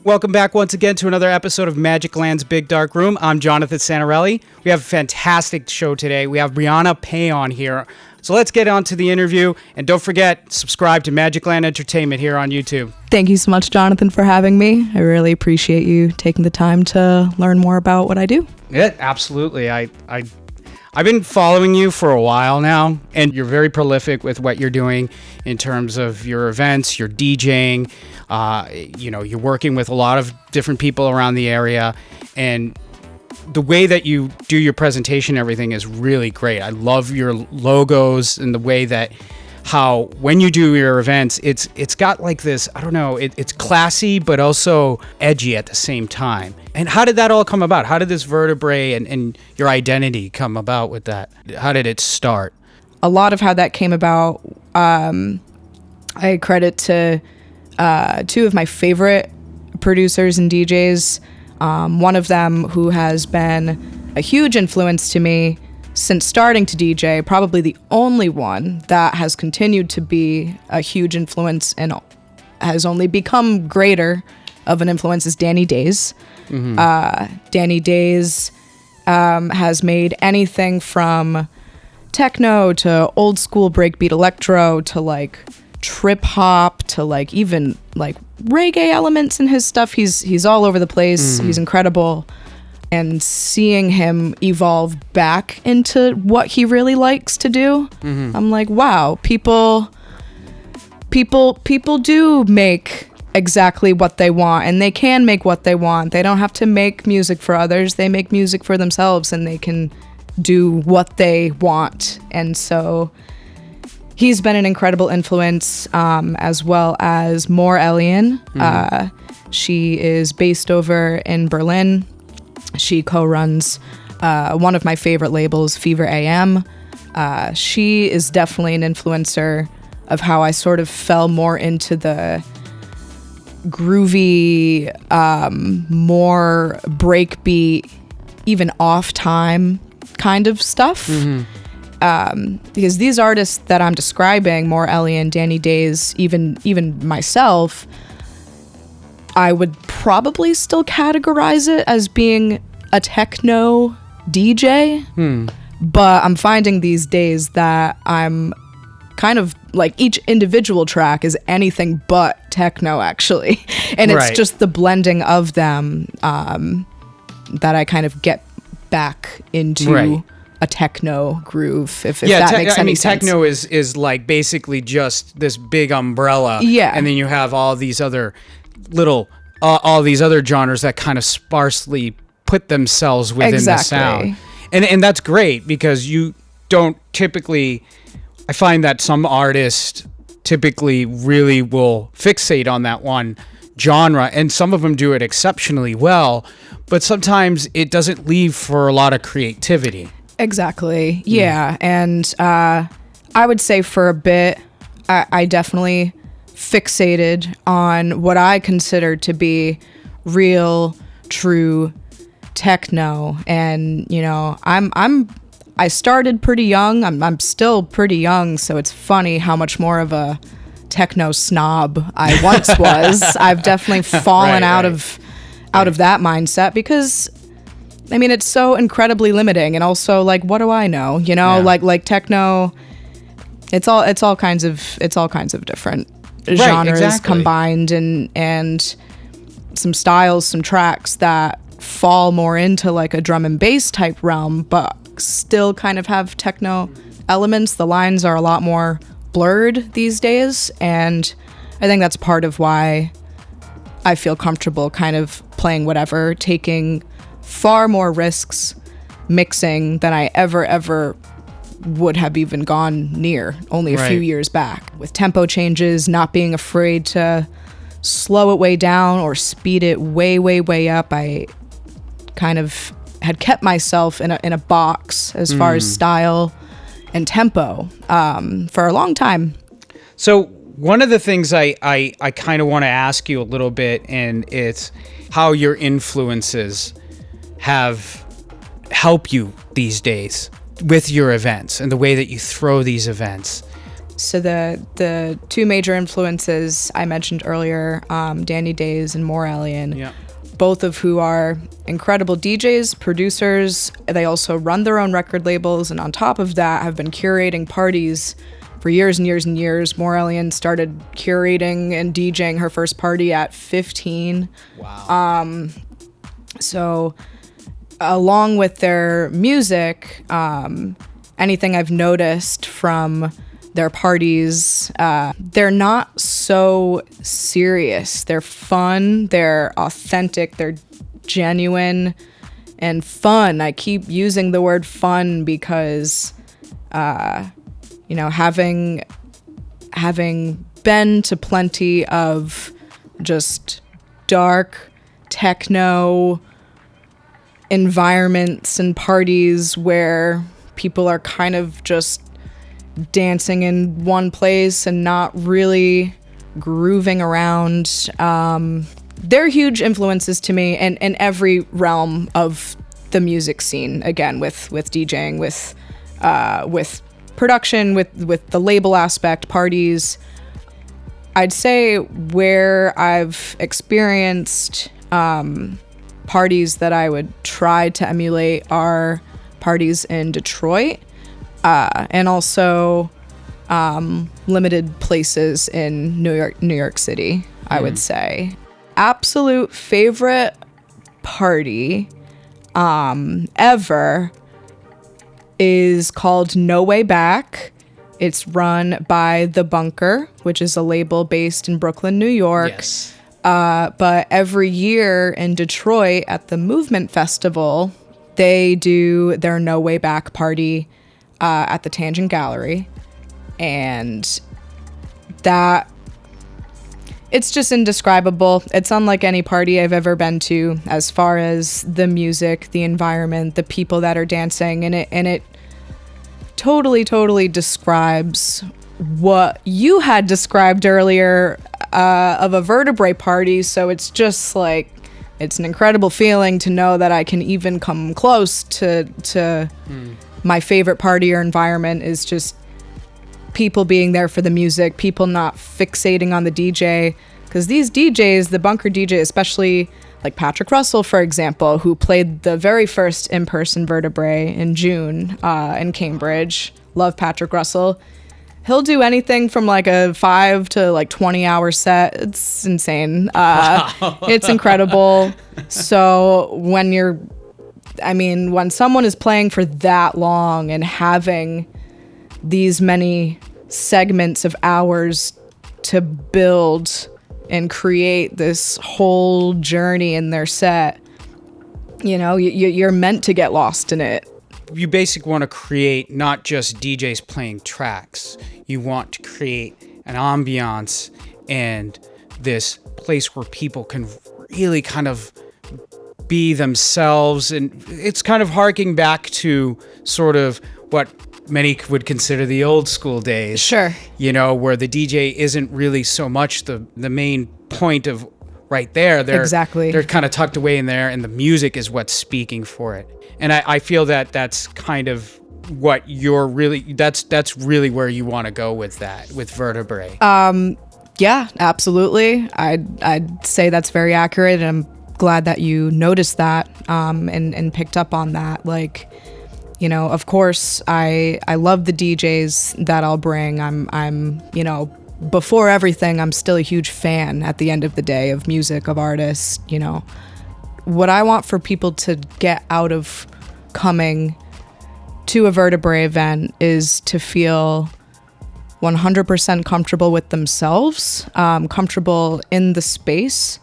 Welcome back once again to another episode of Magic Land's Big Dark Room. I'm Jonathan Santarelli. We have a fantastic show today. We have Brianna Paon here. So let's get on to the interview. And don't forget, subscribe to Magic Land Entertainment here on YouTube. Thank you so much, Jonathan, for having me. I really appreciate you taking the time to learn more about what I do. Yeah, absolutely. I've been following you for a while now, and you're very prolific with what you're doing in terms of your events, your DJing. You're working with a lot of different people around the area, and the way that you do your presentation and everything is really great. I love your logos and the way that how when you do your events, it's got like this, I don't know, it's classy but also edgy at the same time. And how did that all come about? How did this Vertebrae and your identity come about with that? How did it start? A lot of how that came about, I credit to two of my favorite producers and DJs. One of them who has been a huge influence to me since starting to DJ, probably the only one that has continued to be a huge influence and has only become greater of an influence, is Danny Days. Mm-hmm. Danny Days has made anything from techno to old school breakbeat electro to like trip hop to like even like reggae elements in his stuff. He's all over the place. Mm-hmm. He's incredible. And seeing him evolve back into what he really likes to do, mm-hmm. I'm like, wow, people do make exactly what they want, and they can make what they want. They don't have to make music for others. They make music for themselves, and they can do what they want. And so he's been an incredible influence, as well as More Elian. Mm-hmm. She is based over in Berlin. She co-runs one of my favorite labels, Fever AM. She is definitely an influencer of how I sort of fell more into the groovy, more breakbeat, even off time kind of stuff. Mm-hmm. Because these artists that I'm describing, More Elian, Danny Days, even myself, I would probably still categorize it as being a techno DJ, but I'm finding these days that I'm kind of like each individual track is anything but techno, actually. And it's just the blending of them that I kind of get back into a techno groove, if that makes any sense. Techno is like basically just this big umbrella. Yeah. And then you have all these other all these other genres that kind of sparsely put themselves within the sound. And that's great because you don't typically, I find that some artists typically really will fixate on that one genre, and some of them do it exceptionally well, but sometimes it doesn't leave for a lot of creativity. Exactly. Yeah. And I would say for a bit, I definitely fixated on what I consider to be real, true techno. And, you know, I started pretty young. I'm still pretty young, so it's funny how much more of a techno snob I once was. I've definitely fallen out of that mindset because, I mean, it's so incredibly limiting. And also, like, what do I know? You know, like techno, it's all kinds of different genres combined, and some styles, some tracks that fall more into like a drum and bass type realm, but still kind of have techno elements. The lines are a lot more blurred these days, and I think that's part of why I feel comfortable kind of playing whatever, taking far more risks mixing than I ever would have even gone near only a few years back. With tempo changes, not being afraid to slow it way down or speed it way up. I kind of had kept myself in a box as far as style and tempo for a long time. So one of the things I kind of want to ask you a little bit, and it's how your influences have helped you these days with your events and the way that you throw these events. So the two major influences I mentioned earlier, Danny Days and Morellian, Yeah. both of who are incredible DJs, producers. They also run their own record labels, and on top of that have been curating parties for years and years and years. Morellian started curating and DJing her first party at 15. Wow. So along with their music, anything I've noticed from their parties, they're not so serious. They're fun, they're authentic, they're genuine and fun. I keep using the word fun because, having been to plenty of just dark techno environments and parties where people are kind of just dancing in one place and not really grooving around. They're huge influences to me in every realm of the music scene. Again, with DJing, with production, with the label aspect, parties. I'd say where I've experienced parties that I would try to emulate are parties in Detroit, and also limited places in New York City, I would say. Absolute favorite party ever is called No Way Back. It's run by The Bunker, which is a label based in Brooklyn, New York. Yes. But every year in Detroit at the Movement Festival, they do their No Way Back party at the Tangent Gallery. And that, it's just indescribable. It's unlike any party I've ever been to as far as the music, the environment, the people that are dancing, and it totally describes what you had described earlier of a Vertebrae party. So it's just like, it's an incredible feeling to know that I can even come close to my favorite party or environment is just people being there for the music, people not fixating on the DJ. Because these DJs, the Bunker DJ, especially like Patrick Russell, for example, who played the very first in-person Vertebrae in June in Cambridge. Love Patrick Russell. He'll do anything from like a 5 to like 20-hour set. It's insane. It's incredible. So when someone is playing for that long and having these many segments of hours to build and create this whole journey in their set, you're meant to get lost in it. You basically want to create not just DJs playing tracks. You want to create an ambiance and this place where people can really kind of be themselves. And it's kind of harking back to sort of what many would consider the old school days. Sure. Where the DJ isn't really so much the main point of right there. Exactly. They're kind of tucked away in there, and the music is what's speaking for it. And I feel that that's kind of what you're really, that's really where you want to go with that, with Vertebrae. Yeah, absolutely. I'd say that's very accurate, and I'm glad that you noticed that and picked up on that. Like, of course, I love the DJs that I'll bring. I'm before everything, I'm still a huge fan at the end of the day of music, of artists. What I want for people to get out of coming to a Vertebrae event is to feel 100% comfortable with themselves, comfortable in the space,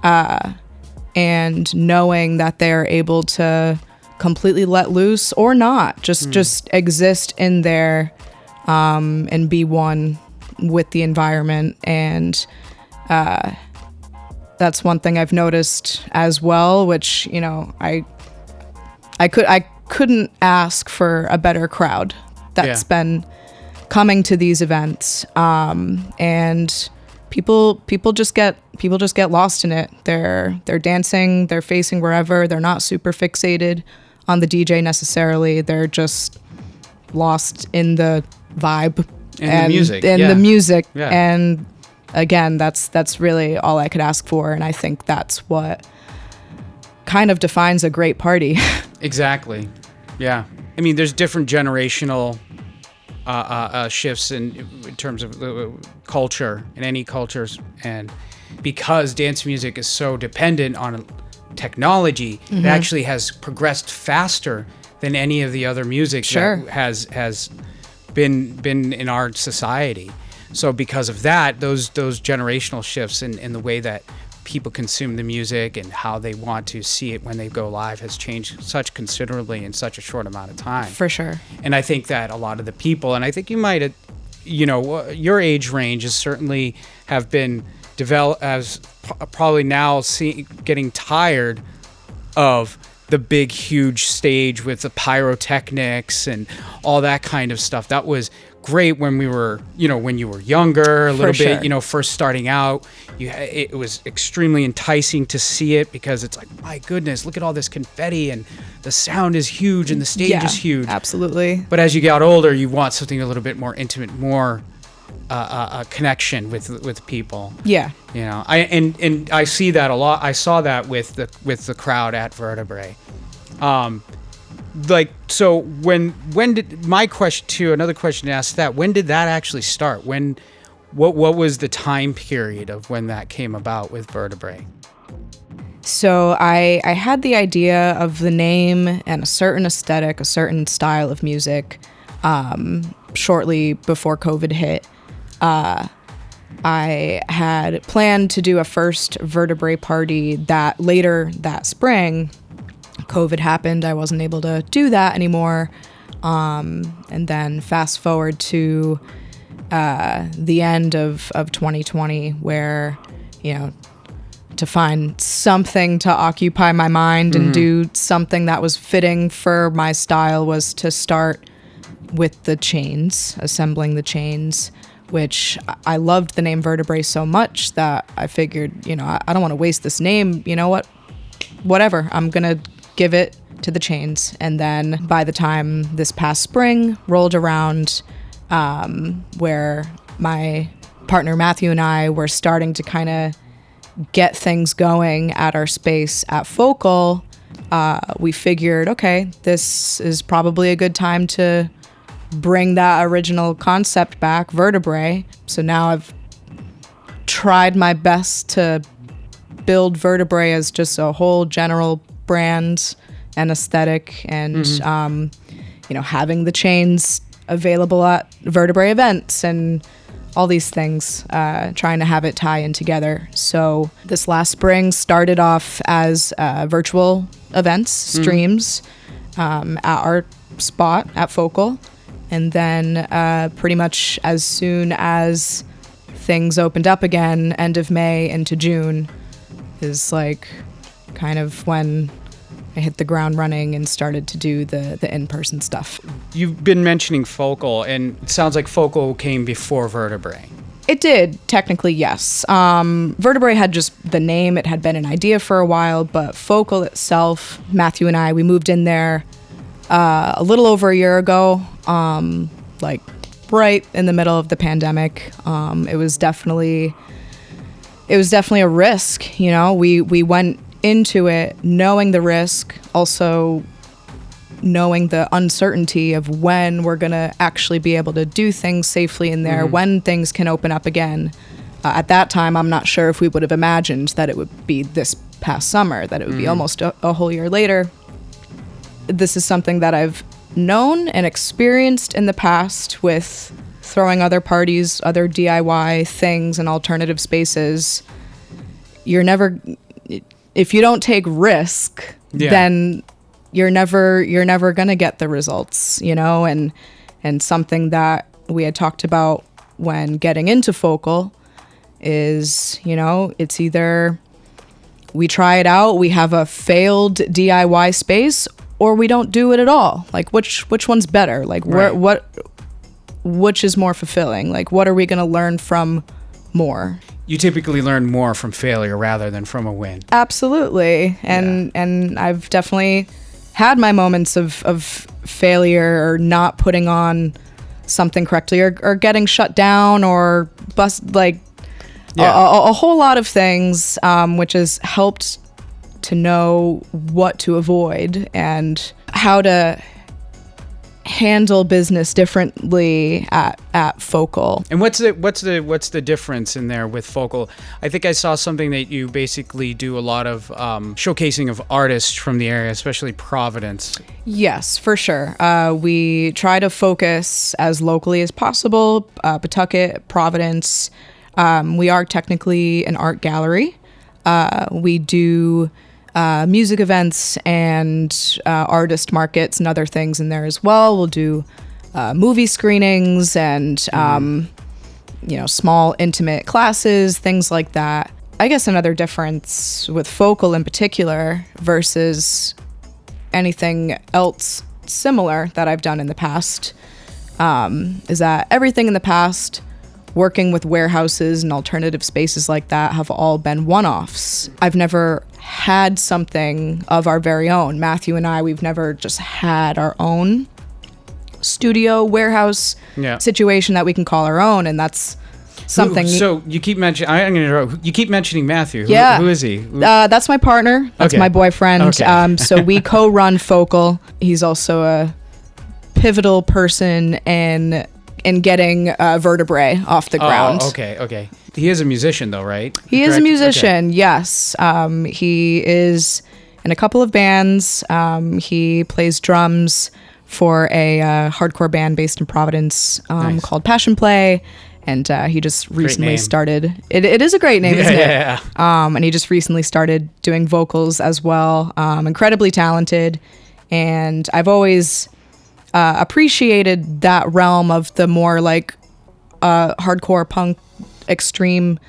and knowing that they're able to completely let loose or not, just exist in there and be one with the environment. And that's one thing I've noticed as well, which I couldn't ask for a better crowd that's been coming to these events, and people just get lost in it. They're dancing, they're facing wherever. They're not super fixated on the DJ necessarily. They're just lost in the vibe And the music. And yeah. the music. Yeah. And again, that's really all I could ask for. And I think that's what kind of defines a great party. Exactly. Yeah. I mean, there's different generational shifts in terms of culture in any cultures. And because dance music is so dependent on technology, it actually has progressed faster than any of the other music that has been in our society. So because of that, those generational shifts in the way that people consume the music and how they want to see it when they go live has changed such considerably in such a short amount of time. For sure. And I think that a lot of the people, and I think you might have, your age range is certainly have been developed as probably now getting tired of the big, huge stage with the pyrotechnics and all that kind of stuff. That was great when we were, when you were younger, a little bit, first starting out. It was extremely enticing to see it because it's like, my goodness, look at all this confetti and the sound is huge and the stage is huge. Absolutely. But as you get older, you want something a little bit more intimate, more a connection with people. Yeah. I see that a lot. I saw that with the crowd at Vertebrae. So when did my question too? Another question to ask that: when did that actually start? What was the time period of when that came about with Vertebrae? So I had the idea of the name and a certain aesthetic, a certain style of music, shortly before COVID hit. I had planned to do a first Vertebrae party that later that spring. COVID happened. I wasn't able to do that anymore. And then fast forward to the end of 2020 where, to find something to occupy my mind and do something that was fitting for my style was to start with the chains, assembling the chains, which I loved the name Vertebrae so much that I figured, I don't want to waste this name. You know what? Whatever. I'm going to give it to the chains. And then by the time this past spring rolled around, where my partner Matthew and I were starting to kind of get things going at our space at Focal, we figured, okay, this is probably a good time to bring that original concept back, Vertebrae. So now I've tried my best to build Vertebrae as just a whole general brand and aesthetic, and having the chains available at Vertebrae Events and all these things, trying to have it tie in together. So this last spring started off as virtual events, streams at our spot at Focal. And then pretty much as soon as things opened up again, end of May into June is like kind of when I hit the ground running and started to do the in-person stuff. You've been mentioning Focal, and it sounds like Focal came before Vertebrae. It did, technically, yes. Vertebrae had just the name. It had been an idea for a while, but Focal itself, Matthew and I, we moved in there a little over a year ago, like right in the middle of the pandemic. It was definitely a risk. We went into it knowing the risk, also knowing the uncertainty of when we're gonna actually be able to do things safely in there, when things can open up again. At that time, I'm not sure if we would have imagined that it would be this past summer, that it would be almost a whole year later. This is something that I've known and experienced in the past with throwing other parties, other DIY things and alternative spaces. If you don't take risk, then you're never going to get the results, and something that we had talked about when getting into Focal is, it's either we try it out, we have a failed DIY space, or we don't do it at all. Like which one's better? Like which is more fulfilling? Like what are we going to learn from more? You typically learn more from failure rather than from a win. Absolutely. And I've definitely had my moments of failure or not putting on something correctly, or getting shut down or Yeah. a whole lot of things, which has helped to know what to avoid and how to handle business differently at Focal. And what's the difference in there with Focal? I think I saw something that you basically do a lot of showcasing of artists from the area, especially Providence. Yes, for sure. We try to focus as locally as possible. Pawtucket, Providence. We are technically an art gallery. We do music events and artist markets and other things in there as well. We'll do movie screenings and small intimate classes, things like that. I guess another difference with Focal in particular versus anything else similar that I've done in the past is that everything in the past, working with warehouses and alternative spaces like that, have all been one-offs. I've never had something of our very own. Matthew and I, we've never just had our own studio warehouse situation that we can call our own, and that's something. So you keep mentioning. I'm going to interrupt. You keep mentioning Matthew. Who is he? That's my partner. That's my boyfriend. Okay. So we co-run Focal. He's also a pivotal person in getting Vertebrae off the ground. Oh, okay. He is a musician, though, right? He is a musician, yes. He is in a couple of bands. He plays drums for a hardcore band based in Providence called Passion Play. And he just recently started. It is a great name, isn't it? Yeah. And he just recently started doing vocals as well. Incredibly talented. And I've always appreciated that realm of the more hardcore punk extreme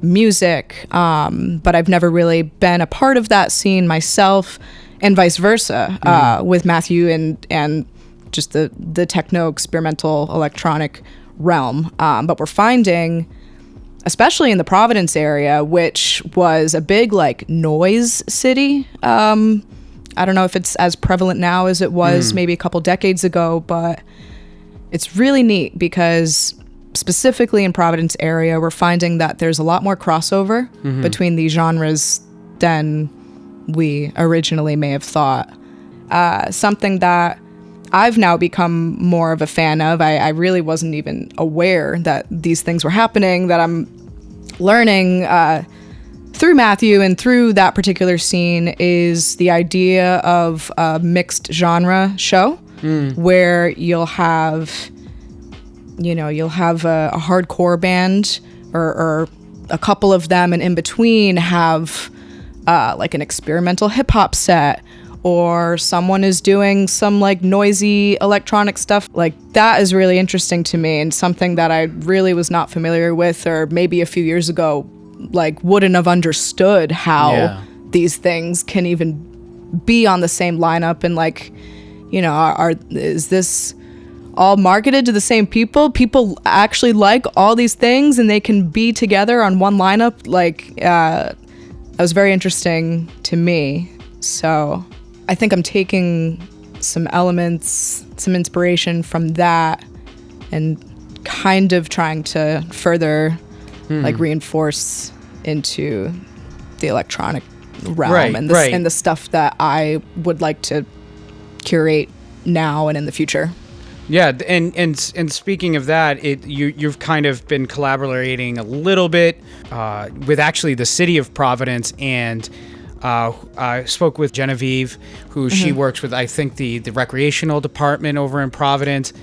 music, but I've never really been a part of that scene myself, and vice versa with Matthew and just the techno experimental electronic realm. But we're finding, especially in the Providence area, which was a big noise city. I don't know if it's as prevalent now as it was maybe a couple decades ago, but it's really neat because specifically in Providence area, we're finding that there's a lot more crossover between these genres than we originally may have thought. Something that I've now become more of a fan of. I really wasn't even aware that these things were happening, that I'm learning through Matthew and through that particular scene, is the idea of a mixed genre show where you'll have a hardcore band or a couple of them, and in between have an experimental hip hop set, or someone is doing some noisy electronic stuff. That is really interesting to me, and something that I really was not familiar with, or maybe a few years ago wouldn't have understood how these things can even be on the same lineup, and is this all marketed to the same people? People actually like all these things and they can be together on one lineup. That was very interesting to me. So I think I'm taking some elements, some inspiration from that, and kind of trying to further reinforce into the electronic realm and the stuff that I would like to curate now and in the future. Yeah, and speaking of that, you've kind of been collaborating a little bit with actually the city of Providence, and I spoke with Genevieve, who she works with, I think, the recreational department over in Providence.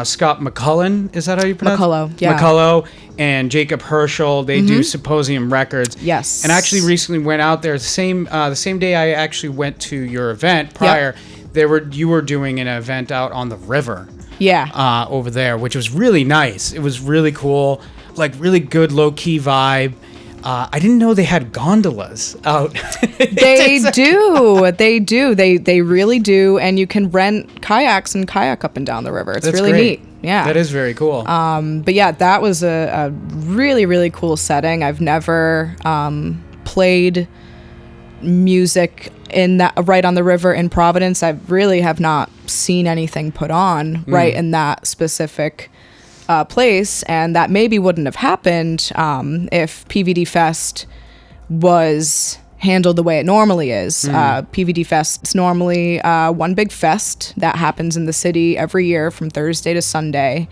Scott McCullen, is that how you pronounce it? McCullough, yeah. McCullough and Jacob Herschel, they do Symposium Records. Yes. And I actually recently went out there the same day I actually went to your event prior. Yep. You were doing an event out on the river. Yeah. Over there, which was really nice. It was really cool, really good low-key vibe. I didn't know they had gondolas out. They do. They really do. And you can rent kayaks and kayak up and down the river. It's That's really great. neat. Yeah. That is very cool. But yeah, that was a really, really cool setting. I've never played music in that right on the river in Providence, I really have not seen anything put on right in that specific place, and that maybe wouldn't have happened if PVD Fest was handled the way it normally is. PVD Fest is normally one big fest that happens in the city every year from Thursday to Sunday,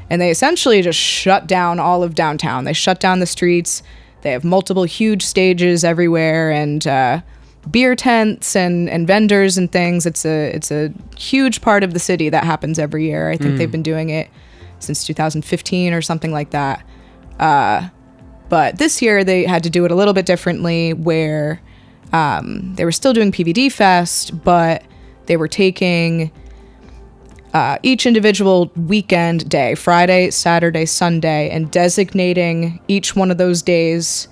and they essentially just shut down all of downtown. They shut down the streets. They have multiple huge stages everywhere, and beer tents and vendors and things. It's a huge part of the city that happens every year. I think they've been doing it since 2015 or something like that. But this year they had to do it a little bit differently, where they were still doing PVD Fest, but they were taking each individual weekend day, Friday, Saturday, Sunday, and designating each one of those days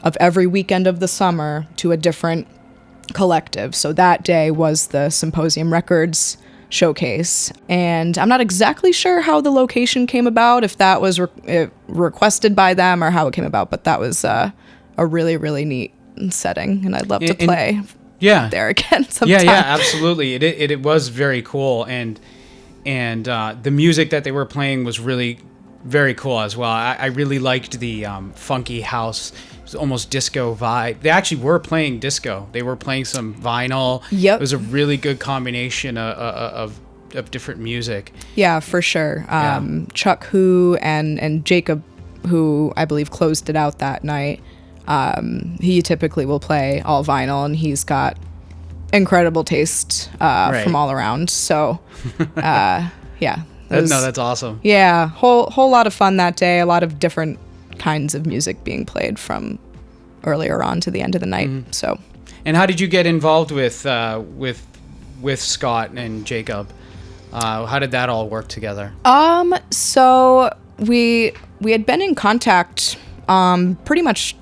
of every weekend of the summer to a different collective. So that day was the Symposium Records showcase, and I'm not exactly sure how the location came about, if that was requested by them or how it came about, but that was a really, really neat setting, and I'd love to play there again sometime. Yeah, absolutely. It was very cool, and the music that they were playing was really very cool as well. I really liked the funky house, almost disco vibe. They actually were playing disco. They were playing some vinyl. Yep. It was a really good combination of different music. Yeah, for sure. Chuck Hu and Jacob, who I believe closed it out that night, he typically will play all vinyl, and he's got incredible taste from all around. So, yeah. That's awesome. Yeah, whole lot of fun that day. A lot of different kinds of music being played from earlier on to the end of the night. So, and how did you get involved with Scott and Jacob? How did that all work together? So we had been in contact pretty much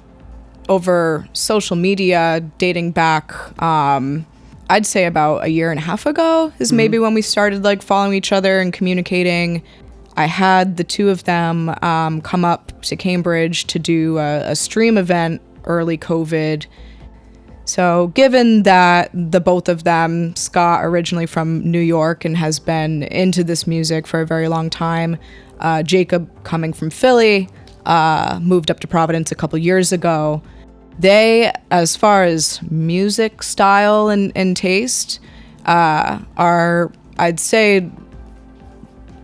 over social media dating back I'd say about a year and a half ago is maybe when we started like following each other and communicating. I had the two of them come up to Cambridge to do a stream event early COVID. So given that the both of them, Scott originally from New York and has been into this music for a very long time, Jacob coming from Philly, moved up to Providence a couple years ago. They, as far as music style and taste, are, I'd say,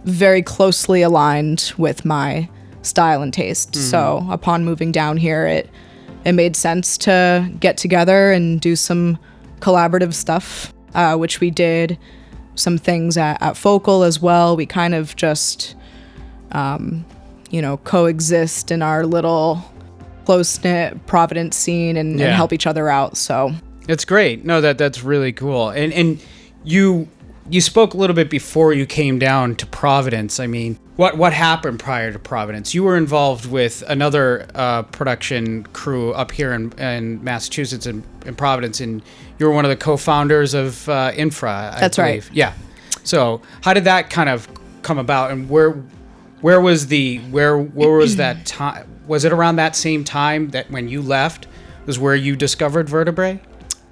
very closely aligned with my style and taste. So upon moving down here, it made sense to get together and do some collaborative stuff, which we did. Some things at Focal as well. We kind of just, coexist in our little close-knit Providence scene and help each other out. So it's great. No, that's really cool. And you spoke a little bit before you came down to Providence. I mean, what happened prior to Providence? You were involved with another production crew up here in Massachusetts in Providence, and you were one of the co-founders of Infra. That's right. Yeah. So how did that kind of come about, and where was that time? Was it around that same time that when you left was where you discovered Vertebrae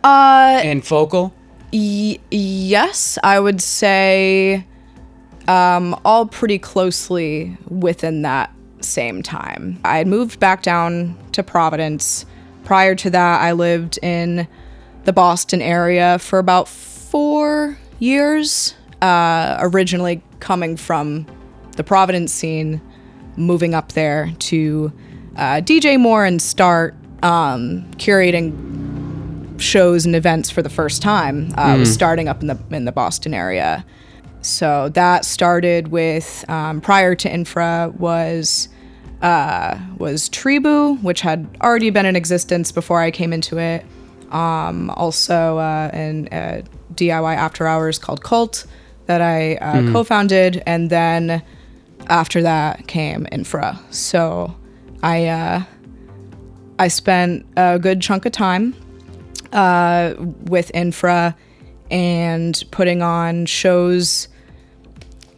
and Focal? Yes, I would say all pretty closely within that same time. I had moved back down to Providence. Prior to that, I lived in the Boston area for about 4 years, originally coming from the Providence scene, moving up there to DJ more and start curating shows and events for the first time. Was starting up in the Boston area. So that started with prior to Infra was Tribu, which had already been in existence before I came into it. Also a DIY after hours called Cult that I co-founded, and then after that came Infra. So I spent a good chunk of time with Infra and putting on shows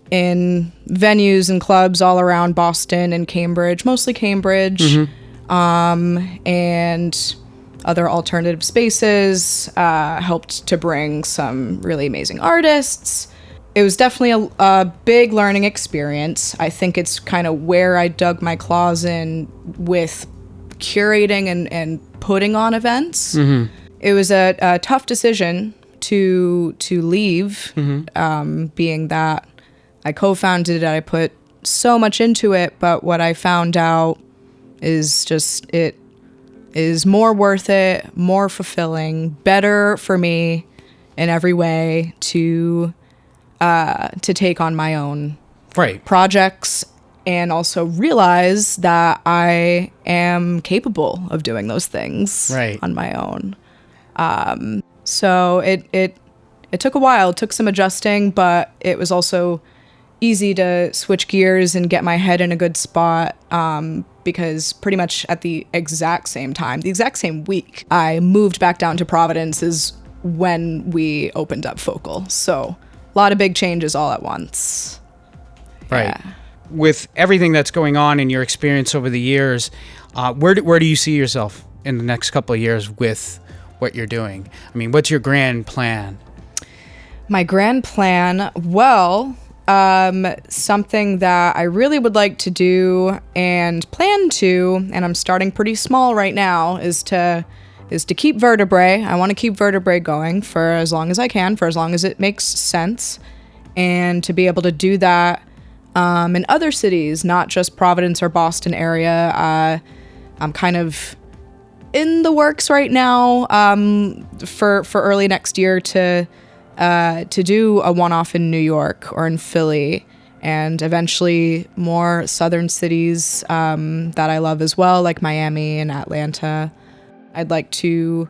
in venues and clubs all around Boston and Cambridge, mostly Cambridge. And other alternative spaces, helped to bring some really amazing artists. It was definitely a big learning experience. I think it's kind of where I dug my claws in with curating and putting on events. Mm-hmm. It was a tough decision to leave, being that I co-founded it, I put so much into it, but what I found out is just it is more worth it, more fulfilling, better for me in every way to take on my own projects and also realize that I am capable of doing those things on my own. So it took a while, it took some adjusting, but it was also easy to switch gears and get my head in a good spot, because pretty much at the exact same time, the exact same week, I moved back down to Providence is when we opened up Focal. So a lot of big changes all at once. Right. Yeah. With everything that's going on in your experience over the years, where do you see yourself in the next couple of years with what you're doing? I mean, what's your grand plan? My grand plan, well, something that I really would like to do and plan to, and I'm starting pretty small right now, is to keep Vertebrae. I want to keep Vertebrae going for as long as I can, for as long as it makes sense, and to be able to do that in other cities, not just Providence or Boston area. I'm kind of in the works right now for early next year to do a one-off in New York or in Philly, and eventually more southern cities that I love as well, like Miami and Atlanta. I'd like to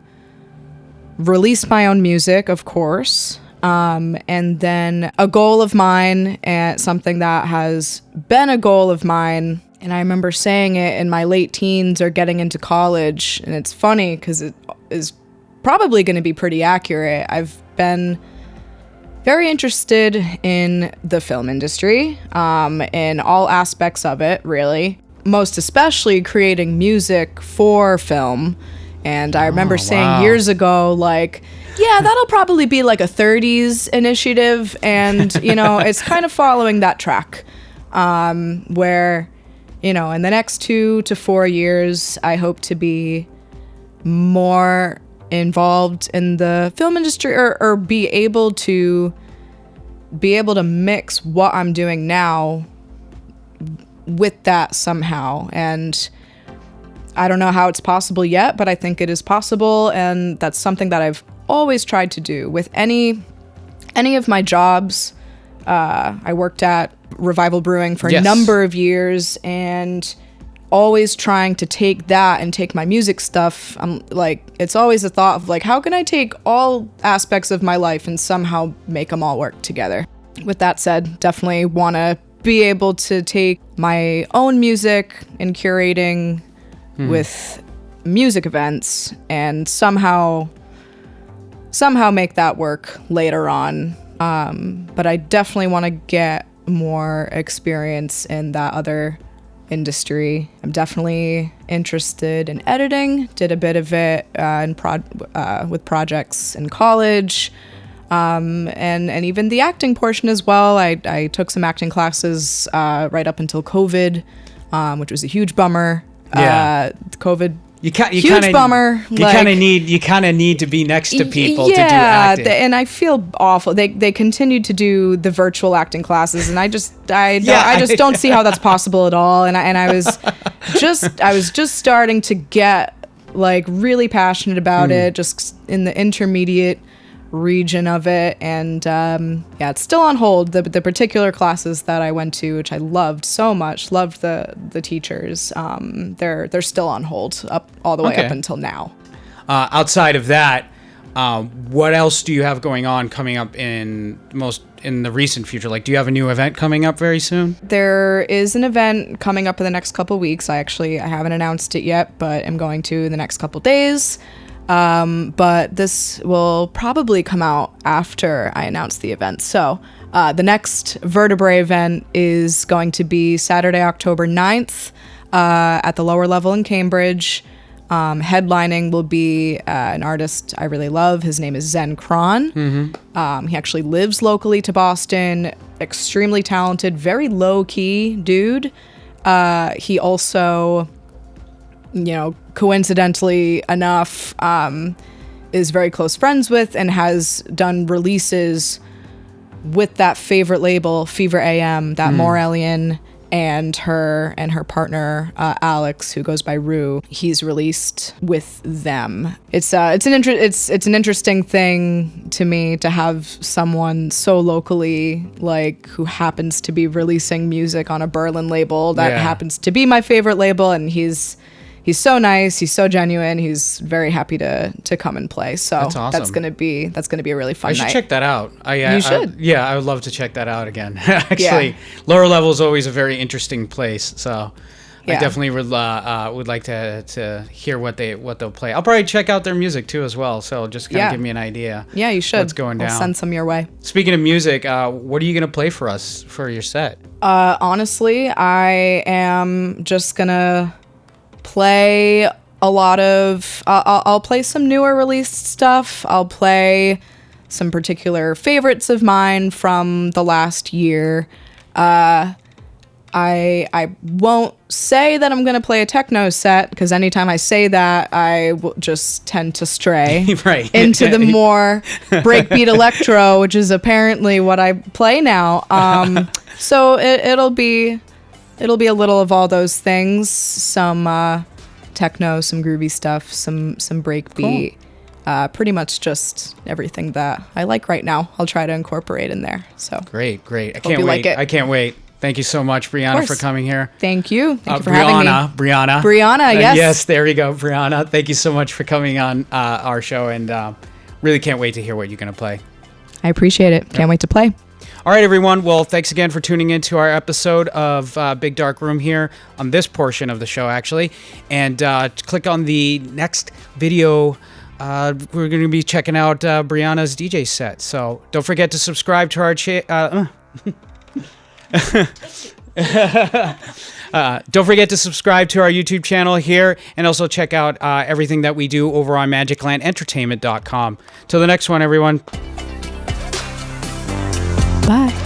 release my own music, of course, and then a goal of mine, and something that has been a goal of mine, and I remember saying it in my late teens or getting into college, and it's funny because it is probably going to be pretty accurate. I've been very interested in the film industry, in all aspects of it, really. Most especially creating music for film. And I remember saying years ago, like, yeah, that'll probably be like a 30s initiative. And, it's kind of following that track, where, in the next 2 to 4 years, I hope to be more involved in the film industry, or be able to mix what I'm doing now with that somehow. And I don't know how it's possible yet, but I think it is possible, and that's something that I've always tried to do with any of my jobs. I worked at Revival Brewing for a number of years, and always trying to take that and take my music stuff. I'm like, it's always a thought of like, how can I take all aspects of my life and somehow make them all work together? With that said, definitely want to be able to take my own music and curating with music events and somehow make that work later on. But I definitely want to get more experience in that other industry. I'm definitely interested in editing. Did a bit of it with projects in college, and even the acting portion as well. I took some acting classes right up until COVID, which was a huge bummer. COVID. Huge bummer. You kind of need to be next to people to do acting. And I feel awful. They continued to do the virtual acting classes, and I just don't see how that's possible at all. And I was just starting to get like really passionate about it, just in the intermediate region of it, and it's still on hold. The particular classes that I went to, which I loved so much, loved the teachers, they're still on hold all the way up until now. Outside of that, what else do you have going on coming up in the recent future? Like, do you have a new event coming up very soon? There is an event coming up in the next couple weeks. I haven't announced it yet, but I'm going to in the next couple days. But this will probably come out after I announce the event. So the next Vertebrae event is going to be Saturday, October 9th at the lower level in Cambridge. Headlining will be an artist I really love. His name is Zen Kron. He actually lives locally to Boston. Extremely talented, very low-key dude. He also, coincidentally enough, is very close friends with and has done releases with that favorite label, Fever AM, that Morellian, and her partner Alex, who goes by Rue. He's released with them. It's an interesting thing to me to have someone so locally, like, who happens to be releasing music on a Berlin label that happens to be my favorite label, and he's so nice, he's so genuine, he's very happy to come and play. So that's awesome. That's gonna be a really fun night. I should check that out. You should. I would love to check that out again. Actually, Lower Level is always a very interesting place. So I definitely would like to hear what they'll play. I'll probably check out their music too as well. So just kind of give me an idea. Yeah, you should. What's going down? I'll send some your way. Speaking of music, what are you gonna play for us for your set? Honestly, I am just gonna play a lot of I'll play some newer released stuff. I'll play some particular favorites of mine from the last year. I won't say that I'm gonna play a techno set, because anytime I say that, I will just tend to stray into the more breakbeat electro, which is apparently what I play now. So it'll be a little of all those things. Some techno, some groovy stuff, some breakbeat. Cool. Pretty much just everything that I like right now. I'll try to incorporate in there. So great. I can't wait. I can't wait. Thank you so much, Brianna, for coming here. Thank you. Thank you for having me. Brianna, yes. Yes, there we go, Brianna. Thank you so much for coming on our show, and really can't wait to hear what you're going to play. I appreciate it. Can't wait to play. All right, everyone. Well, thanks again for tuning in to our episode of Big Dark Room here on this portion of the show, actually. And click on the next video. We're going to be checking out Brianna's DJ set. So don't forget to subscribe to our channel. Don't forget to subscribe to our YouTube channel here, and also check out everything that we do over on magiclandentertainment.com. Till the next one, everyone. Bye.